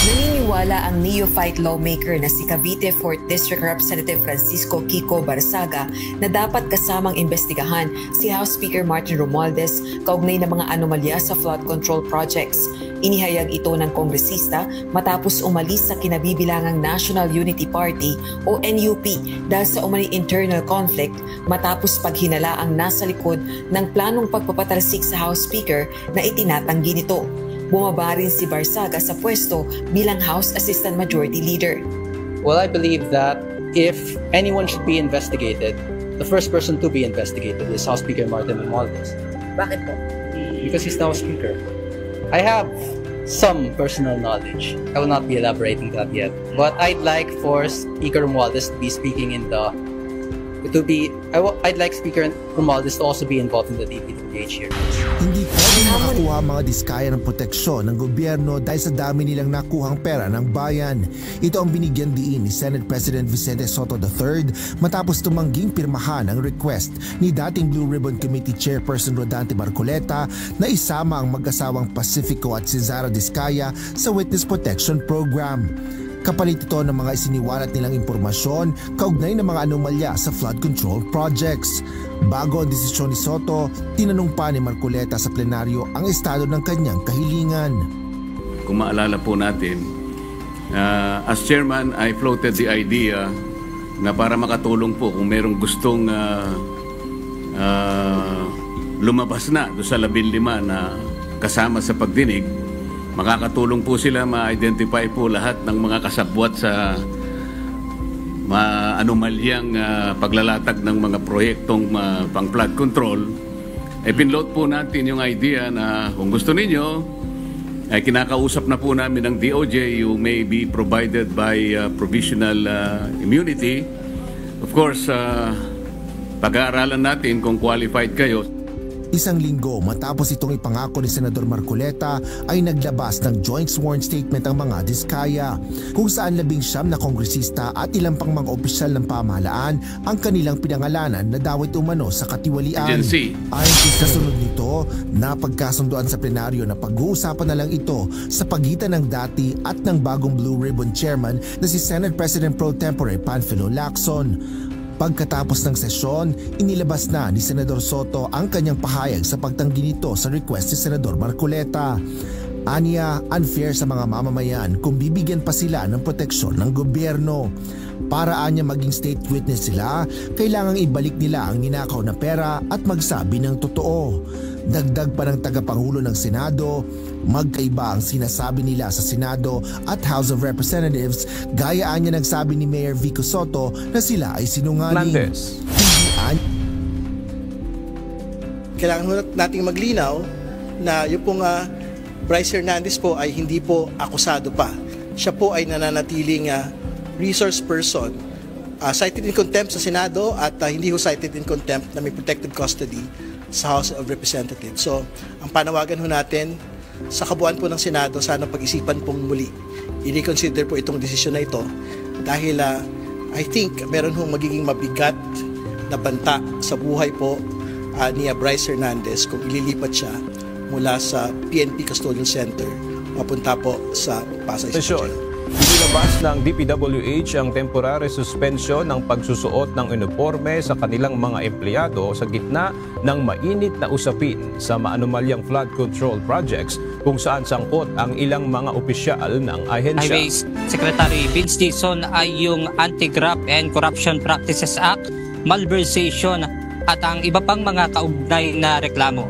Naniniwala ang neophyte lawmaker na si Cavite 4th District Representative Francisco Kiko Barsaga na dapat kasamang imbestigahan si House Speaker Martin Romualdez kaugnay ng mga anomalya sa flood control projects. Inihayag ito ng kongresista matapos umalis sa kinabibilangang National Unity Party o NUP dahil sa umano'y internal conflict matapos paghinala ang nasa likod ng planong pagpapatalsik sa House Speaker na itinatanggi nito. Bumaba rin si Barsaga sa pwesto bilang House Assistant Majority Leader. Well, I believe that if anyone should be investigated, the first person to be investigated is House Speaker Martin Romualdez. Bakit po? Because he's now Speaker. I have some personal knowledge. I will not be elaborating that yet. But I'd like for Speaker Romualdez to be speaking in the... I'd like Speaker Romualdez to also be involved in the DPWH here. Hindi pwedeng makakuha mga diskaya ng proteksyon ng gobyerno dahil sa dami nilang nakuhang pera ng bayan. Ito ang binigyan diin ni Senate President Vicente Soto III matapos tumangging pirmahan ang request ni dating Blue Ribbon Committee Chairperson Rodante Marcoleta na isama ang mag-asawang Pacifico at Cesaro Diskaya sa Witness Protection Program. Kapalit ito ng mga isiniwalat nilang impormasyon kaugnay ng mga anomalya sa flood control projects. Bago ang desisyon ni Soto, tinanong pa ni Marcoleta sa plenaryo ang estado ng kanyang kahilingan. Kung maalala po natin, as chairman, I floated the idea na para makatulong po kung merong gustong lumabas na doon sa 15 na kasama sa pagdinig, makakatulong po sila ma-identify po lahat ng mga kasabwat sa anomalyang paglalatag ng mga proyektong pang-flood control. Pinload po natin yung idea na kung gusto ninyo, ay kinakausap na po namin ng DOJ, you may be provided by provisional immunity. Of course, pag-aaralan natin kung qualified kayo. Isang linggo matapos itong ipangako ni Senador Marcoleta ay naglabas ng joint sworn statement ang mga diskaya kung saan 19 na kongresista at ilang pang mga opisyal ng pamahalaan ang kanilang pinangalanan na dawit umano sa katiwalian. Ayon sa kasunod nito, napagkasunduan sa plenaryo na pag-uusapan na lang ito sa pagitan ng dati at ng bagong Blue Ribbon Chairman na si Senate President Pro Tempore Panfilo Lacson. Pagkatapos ng sesyon, inilabas na ni Senador Soto ang kanyang pahayag sa pagtanggi nito sa request ni Senador Marcoleta. Aniya, unfair sa mga mamamayan kung bibigyan pa sila ng proteksyon ng gobyerno. Para anya maging state witness sila, kailangang ibalik nila ang ninakaw na pera at magsabi ng totoo. Dagdag pa ng tagapangulo ng Senado, magkaiba ang sinasabi nila sa Senado at House of Representatives, gayaan niya nagsabi ni Mayor Vico Soto na sila ay sinungaling. Kailangan nating maglinaw na yung pong Bryce Hernandez po ay hindi po akusado pa. Siya po ay nananatiling resource person, cited in contempt sa Senado at hindi ho cited in contempt na may protected custody sa House of Representatives. So, ang panawagan ho natin sa kabuuan po ng Senado, sana pag-isipan pong muli. I-reconsider po itong desisyon na ito dahil I think meron hong magiging mabigat na banta sa buhay po ni Bryce Hernandez kung ililipat siya mula sa PNP Custodial Center papunta po sa Pasay City. Inilabas ng DPWH ang temporary suspension ng pagsusuot ng uniforme sa kanilang mga empleyado sa gitna ng mainit na usapin sa maanumalyang flood control projects kung saan sangkot ang ilang mga opisyal ng ahensya. Highways Secretary Vince Dizon ay yung Anti-Graft and Corruption Practices Act, malversation at ang iba pang mga kaugnay na reklamo.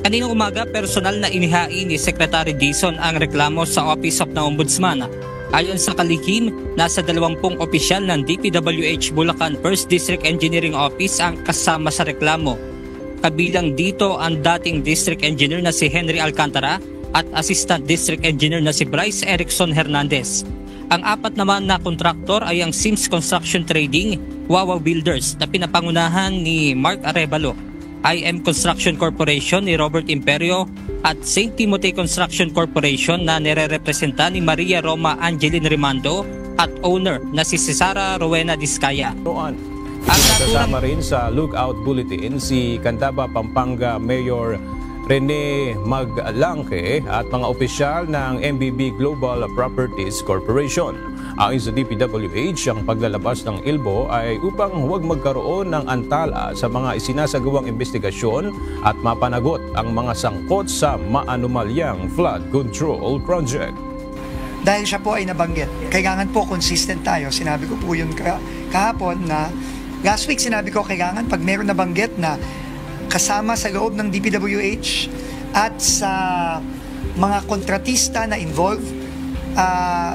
Kaninang umaga, personal na inihain ni Secretary Dizon ang reklamo sa Office of the Ombudsman. Ayon sa kalihim, nasa 20 opisyal ng DPWH Bulacan 1st District Engineering Office ang kasama sa reklamo. Kabilang dito ang dating District Engineer na si Henry Alcantara at Assistant District Engineer na si Bryce Erickson Hernandez. Ang 4 naman na kontraktor ay ang Sims Construction Trading, Wawa Builders na pinapangunahan ni Mark Arevalo, IM Construction Corporation ni Robert Imperio at St. Timothy Construction Corporation na nire-representa ni Maria Roma Angeline Rimando at owner na si Cesara Rowena Diskaya. Kasama rin sa Lookout Bulletin si Candaba, Pampanga Mayor Rene Maglangke at mga opisyal ng MBB Global Properties Corporation. Ayon sa DPWH, ang paglalabas ng ILBO ay upang huwag magkaroon ng antala sa mga isinasagawang investigasyon at mapanagot ang mga sangkot sa maanumalyang flood control project. Dahil siya po ay nabanggit, kailangan po consistent tayo. Sinabi ko po yun kahapon na last week sinabi ko kailangan pag meron nabanggit na kasama sa loob ng DPWH at sa mga kontratista na involved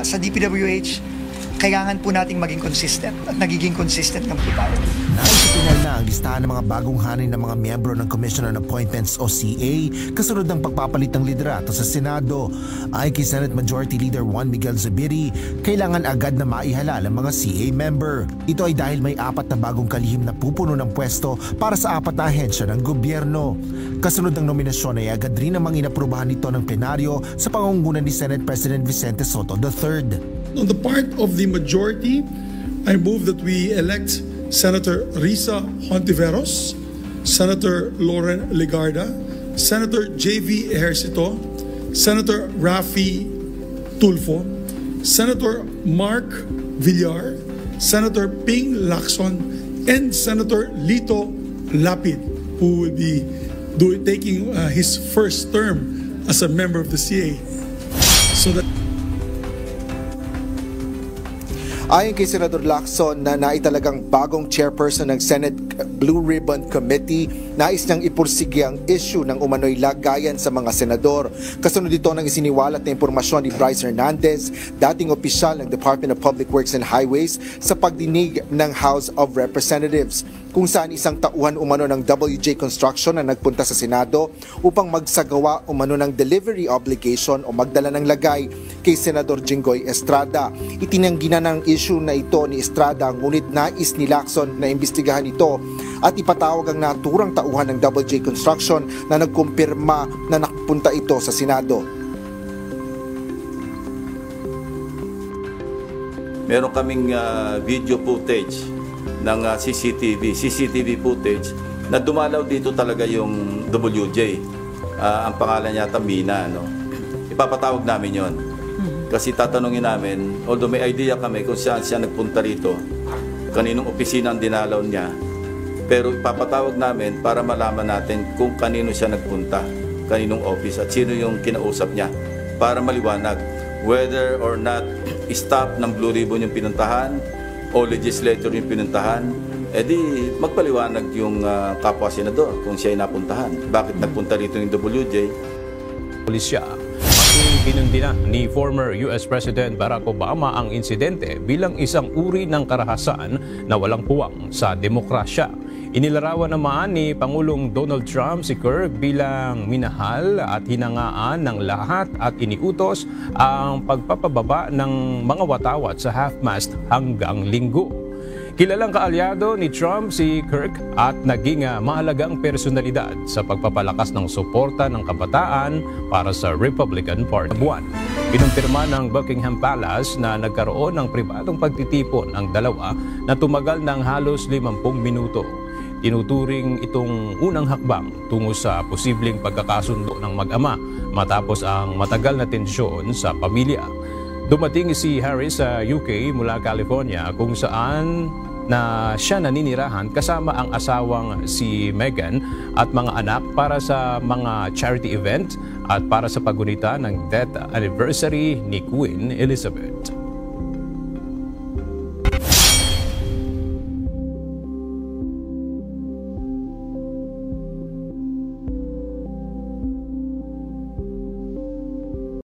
sa DPWH, kailangan po nating maging consistent at nagiging consistent ng po tayo. Naisipinal na ang listahan ng mga bagong hanay ng mga miyembro ng Commission on Appointments o CA kasunod ng pagpapalit ng liderato sa Senado. Ayon kay Senate Majority Leader Juan Miguel Zubiri, kailangan agad na maihalal ang mga CA member. Ito ay dahil may 4 na bagong kalihim na pupuno ng pwesto para sa 4 na ahensya ng gobyerno. Kasunod ng nominasyon ay agad rin namang inaprubahan nito ng plenaryo sa pangunguna ni Senate President Vicente Soto III. On the part of the majority, I move that we elect Senator Risa Hontiveros, Senator Lauren Legarda, Senator J.V. Ejercito, Senator Rafi Tulfo, Senator Mark Villar, Senator Ping Lacson, and Senator Lito Lapid, who will be taking his first term as a member of the CA. So that Ayon kay Senador Lacson na naitalagang bagong chairperson ng Senate Blue Ribbon Committee, nais niyang ipursige ang issue ng umano'y lagayan sa mga senador. Kasunod dito ng isiniwalat na impormasyon ni Bryce Hernandez, dating opisyal ng Department of Public Works and Highways, sa pagdinig ng House of Representatives, kung saan isang tauhan umano ng WJ Construction na nagpunta sa Senado upang magsagawa umano ng delivery obligation o magdala ng lagay kay Senador Jinggoy Estrada. Itinanggi na ng issue na ito ni Estrada, ngunit nais ni Lacson na imbestigahan ito at ipatawag ang naturang tauhan ng WJ Construction na nagkumpirma na nakapunta ito sa Senado. Meron kaming video footage ng CCTV footage na dumalaw dito talaga yung WJ. Ang pangalan niya Mina, no? Ipapatawag namin yon. Kasi tatanungin namin, although may idea kami kung saan siya nagpunta rito, kaninong opisina ang dinalaw niya, pero ipapatawag namin para malaman natin kung kanino siya nagpunta, kaninong office at sino yung kinausap niya, para maliwanag whether or not staff ng Blue Ribbon yung pinuntahan o legislator yung pinuntahan, edi magpaliwanag yung kapwa senador kung siya ay napuntahan. Bakit nagpunta rito yung WJ? Pulisya. Pinundina ni former US President Barack Obama ang insidente bilang isang uri ng karahasan na walang puwang sa demokrasya. Inilarawan naman ni Pangulong Donald Trump si Kirk bilang minahal at hinangaan ng lahat at iniutos ang pagpapababa ng mga watawat sa half-mast hanggang Linggo. Kilalang kaalyado ni Trump si Kirk at naging mahalagang personalidad sa pagpapalakas ng suporta ng kabataan para sa Republican Party. Pinumpirma ng Buckingham Palace na nagkaroon ng pribadong pagtitipon ang dalawa na tumagal ng halos 50 minuto. Tinuturing itong unang hakbang tungo sa posibleng pagkakasundo ng mag-ama matapos ang matagal na tensyon sa pamilya. Dumating si Harris sa UK mula California kung saan na siya naninirahan kasama ang asawang si Meghan at mga anak para sa mga charity event at para sa pagunita ng death anniversary ni Queen Elizabeth.